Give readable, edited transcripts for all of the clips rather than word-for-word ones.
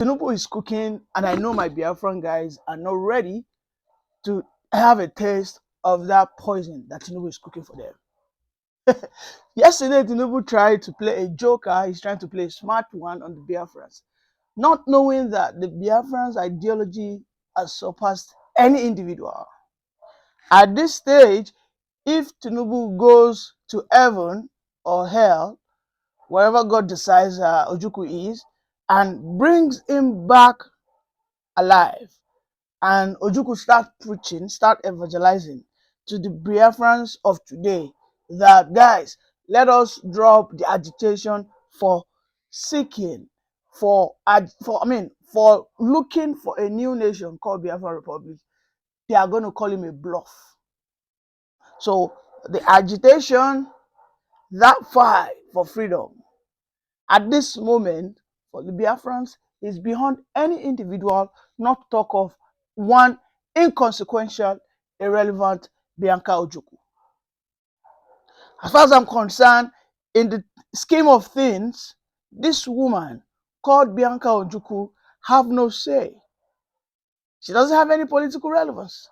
Tinubu is cooking, and I know my Biafran guys are not ready to have a taste of that poison that Tinubu is cooking for them. Yesterday, Tinubu tried to play a joker. He's trying to play a smart one on the Biafrans, not knowing that the Biafrans' ideology has surpassed any individual. At this stage, if Tinubu goes to heaven or hell, wherever God decides Ojukwu is, and brings him back alive, and Ojukwu start preaching, start evangelizing to the Biafrans of today that, guys, let us drop the agitation for seeking for looking for a new nation called Biafra Republic. They are going to call him a bluff. So the agitation, that fight for freedom at this moment for the Biafrans is beyond any individual, not to talk of one inconsequential, irrelevant Bianca Ojukwu. As far as I'm concerned, in the scheme of things, this woman called Bianca Ojukwu have no say. She doesn't have any political relevance.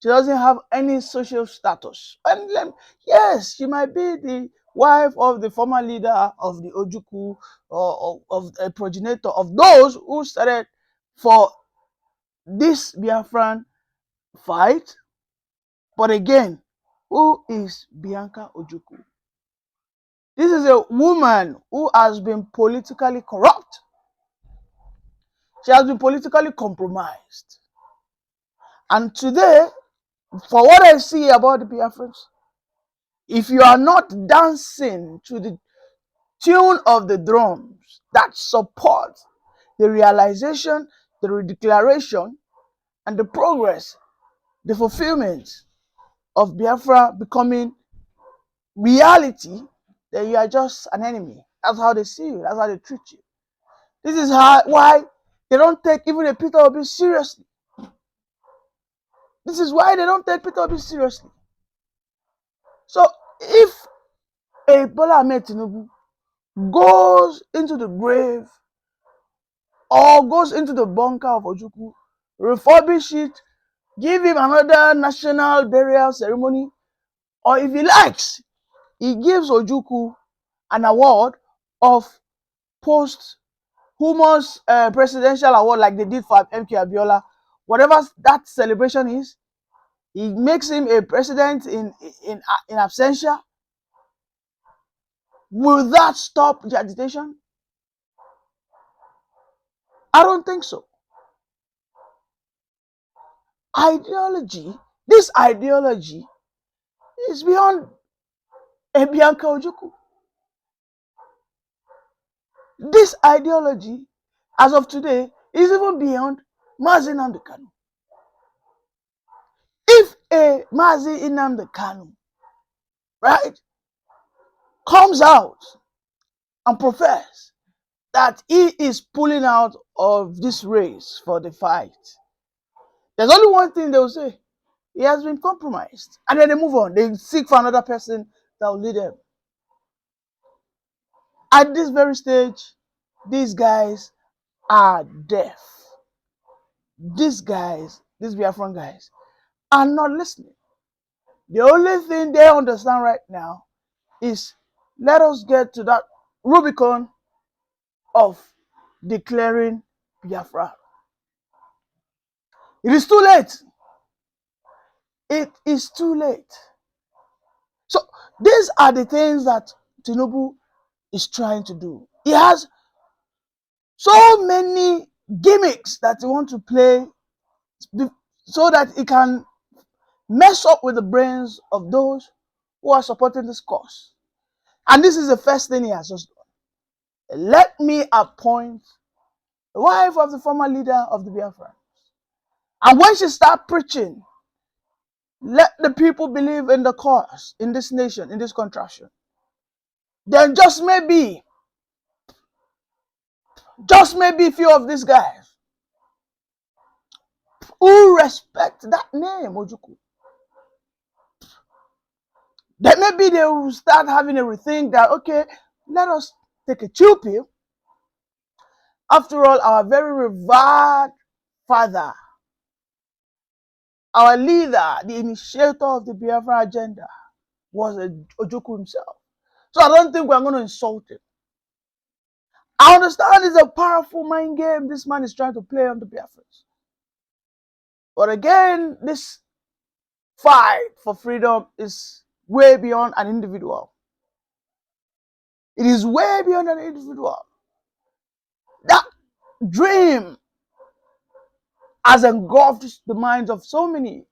She doesn't have any social status. And yes, she might be the wife of the former leader of the Ojukwu, or of a progenitor of those who started for this Biafran fight. But again, who is Bianca Ojukwu? This is a woman who has been politically corrupt. She has been politically compromised. And today, for what I see about the Biafrans, if you are not dancing to the tune of the drums that support the realization, the redeclaration, and the progress, the fulfillment of Biafra becoming reality, then you are just an enemy. That's how they see you. That's how they treat you. This is why they don't take even a Peter Obi seriously. This is why they don't take Peter Obi seriously. So if a Bola Ahmed Tinubu goes into the grave or goes into the bunker of Ojukwu, refurbish it, give him another national burial ceremony, or if he likes, he gives Ojukwu an award of posthumous presidential award like they did for MK Abiola. Whatever that celebration is, he makes him a president in absentia. Will that stop the agitation? I don't think so. This ideology is beyond a Bianca Ojukwu. This ideology, as of today, is even beyond Mazi Nnamdi Kanu. If a Mazi Nnamdi Kanu, right, comes out and profess that he is pulling out of this race for the fight, there's only one thing they will say: he has been compromised. And then they move on. They seek for another person that will lead them. At this very stage, these guys are deaf. These Biafran guys, are not listening. The only thing they understand right now is, let us get to that Rubicon of declaring Biafra. It is too late. It is too late. So these are the things that Tinubu is trying to do. He has so many gimmicks that he wants to play so that he can mess up with the brains of those who are supporting this cause. And this is the first thing he has just done. Let me appoint the wife of the former leader of the Biafra. And when she starts preaching, let the people believe in the cause, in this nation, in this contraction. Then just maybe a few of these guys who respect that name, Ojukwu, then maybe they will start having a rethink that, okay, let us take a chill pill After all, our very revered father, our leader, the initiator of the Biafra agenda, was Ojukwu himself. So I don't think we're going to insult him. I understand it's a powerful mind game this man is trying to play on the Biafrans. But again, this fight for freedom is way beyond an individual. It is way beyond an individual. That dream has engulfed the minds of so many.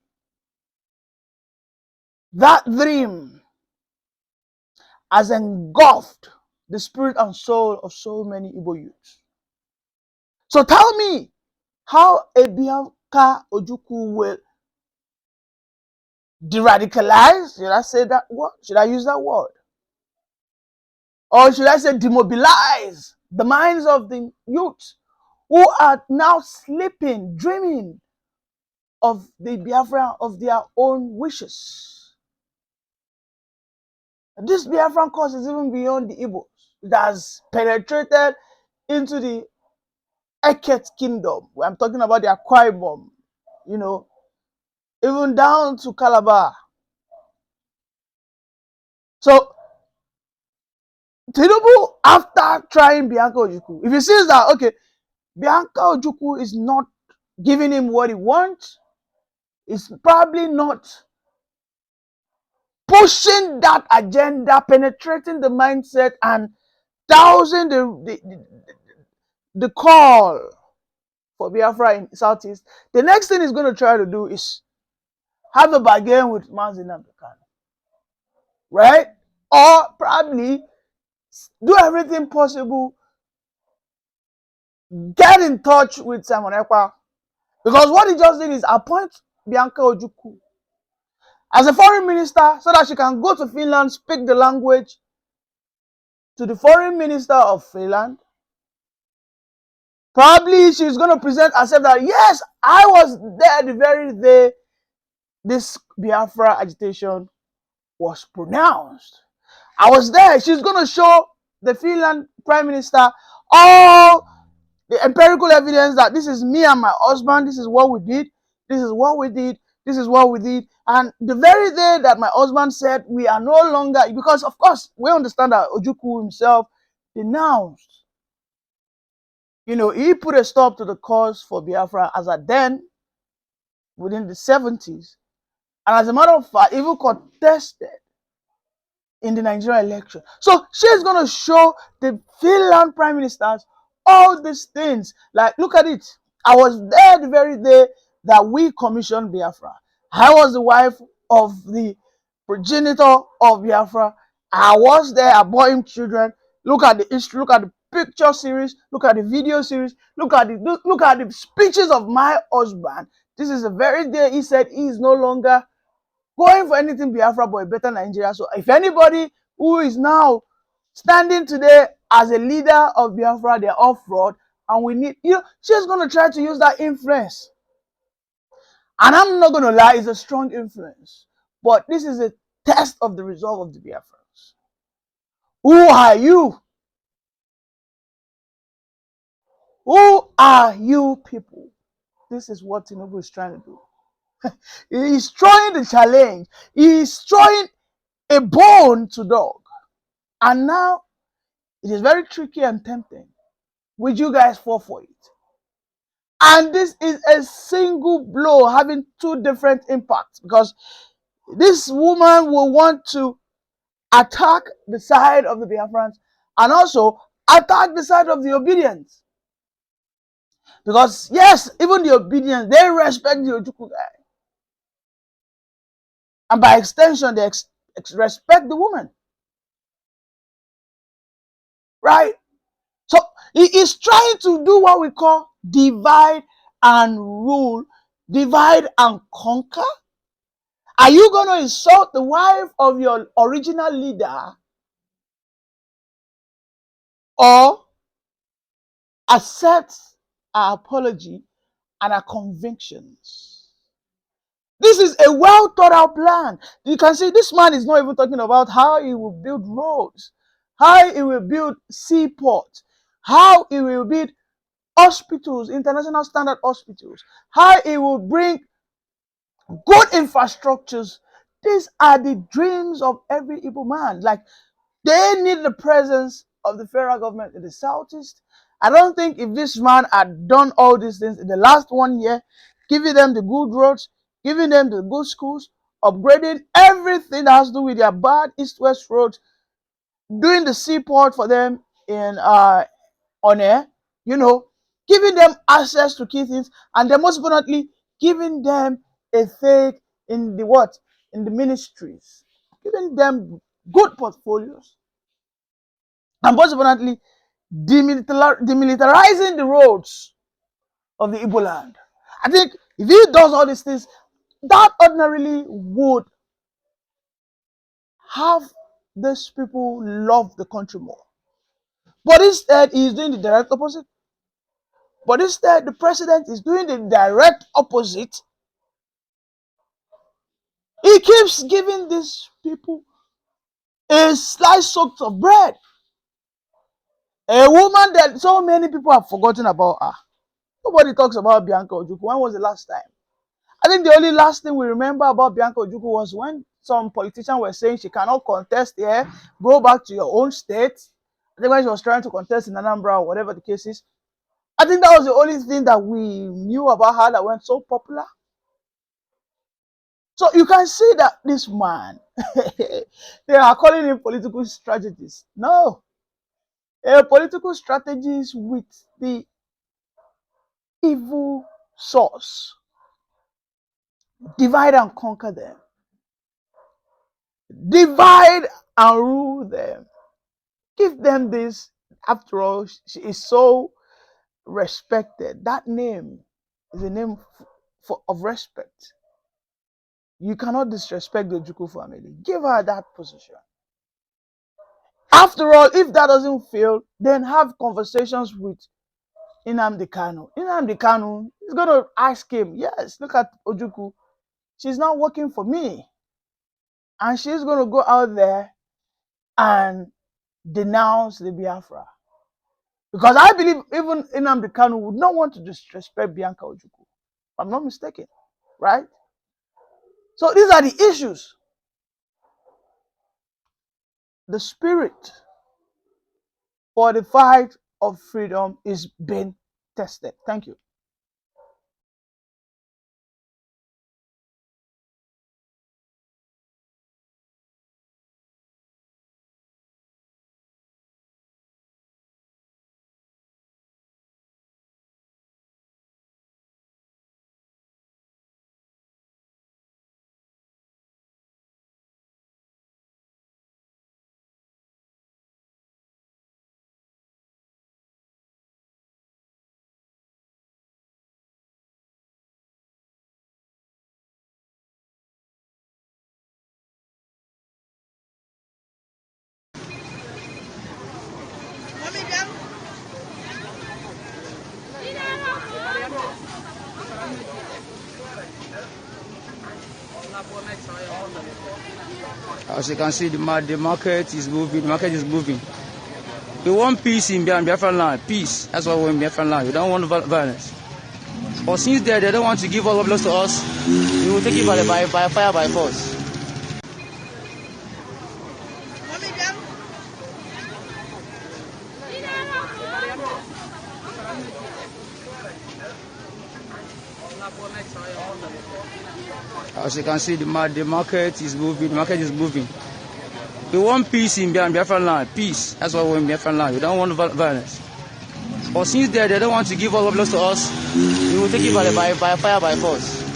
That dream has engulfed the spirit and soul of so many Igbo youths. So tell me how a Bianca Ojukwu will de-radicalize? Should I say that word? Should I use that word? Or should I say demobilize the minds of the youth who are now sleeping, dreaming of the Biafra of their own wishes? This Biafran cause is even beyond the Igbos. It has penetrated into the Eket kingdom. I'm talking about the Akwa Ibom, you know, even down to Calabar. So Tinubu, after trying Bianca Ojukwu, if he sees that, okay, Bianca Ojukwu is not giving him what he wants, is probably not pushing that agenda, penetrating the mindset and dousing the call for Biafra in Southeast, the next thing he's going to try to do is have a bargain with Mazi Nnamdi Kanu, right? Or probably do everything possible, get in touch with Simon Ekpa, because what he just did is appoint Bianca Ojukwu as a foreign minister so that she can go to Finland, speak the language to the foreign minister of Finland. Probably she's going to present herself that, yes, I was there the very day this Biafra agitation was pronounced. I was there. She's going to show the Finland prime minister all the empirical evidence that this is me and my husband, this is what we did, this is what we did, this is what we did. And the very day that my husband said we are no longer, because of course we understand that Ojukwu himself denounced, you know, he put a stop to the cause for Biafra as at then, within the 70s. And as a matter of fact, even contested in the Nigerian election. So she's going to show the Finland prime ministers all these things. Like, look at it. I was there the very day that we commissioned Biafra. I was the wife of the progenitor of Biafra. I was there. I bore him children. Look at the history. Look at the picture series. Look at the video series. Look at the speeches of my husband. This is the very day he said he is no longer going for anything Biafra but a better Nigeria. So if anybody who is now standing today as a leader of Biafra, they're all fraud, and we need, you know, she's going to try to use that influence. And I'm not going to lie, it's a strong influence. But this is a test of the resolve of the Biafrans. Who are you? Who are you people? This is what Tinubu is trying to do. He's throwing the challenge. He's throwing a bone to dog. And now it is very tricky and tempting. Would you guys fall for it? And this is a single blow having two different impacts, because this woman will want to attack the side of the Biafrans and also attack the side of the obedience. Because yes, even the obedience, they respect the Ojukwu guy. And by extension, they respect the woman. Right? So he is trying to do what we call divide and rule, divide and conquer. Are you going to insult the wife of your original leader, or accept our apology and our convictions? This is a well thought out plan. You can see this man is not even talking about how he will build roads, how he will build seaports, how he will build hospitals, international standard hospitals, how it will bring good infrastructures. These are the dreams of every Igbo man. Like, they need the presence of the federal government in the southeast. I don't think if this man had done all these things in the last 1 year, giving them the good roads, giving them the good schools, upgrading everything that has to do with their bad east-west roads, doing the seaport for them in on air, you know, giving them access to key things, and then most importantly, giving them a stake in the what? In the ministries, giving them good portfolios, and most importantly, demilitarizing the roads of the Igbo land. I think if he does all these things, that ordinarily would have these people love the country more. But instead, he is doing the direct opposite. But instead, the president is doing the direct opposite. He keeps giving these people a slice of bread. A woman that so many people have forgotten about her. Nobody talks about Bianca Ojukwu. When was the last time? I think the only last thing we remember about Bianca Ojukwu was when some politicians were saying she cannot contest here, go back to your own state. I think when she was trying to contest in Anambra or whatever the case is. I think that was the only thing that we knew about her that went so popular. So you can see that this man, they are calling him political strategist. No, a political strategist with the evil source. Divide and conquer them. Divide and rule them. Give them this. After all, she is so respected. That name is a name of respect. You cannot disrespect the Ojukwu family. Give her that position. After all, if that doesn't fail, then have conversations with Nnamdi Kanu. Nnamdi Kanu is going to ask him, yes, look at Ojukwu. She's not working for me. And she's going to go out there and denounce the Biafra. Because I believe even Nnamdi Kanu would not want to disrespect Bianca Ojukwu. If I'm not mistaken. Right? So these are the issues. The spirit for the fight of freedom is being tested. Thank you. As you can see, the market is moving. The market is moving. We want peace in Biafra land. Peace. That's what we want in Biafra land. We don't want violence. But since they don't want to give all of us to us, we will take it by fire, by force. As you can see, the market is moving. The market is moving. We want peace in Biafra land. Peace. That's what we want in Biafra land. We don't want violence. But since they don't want to give all of us to us, we will take it by fire, by force.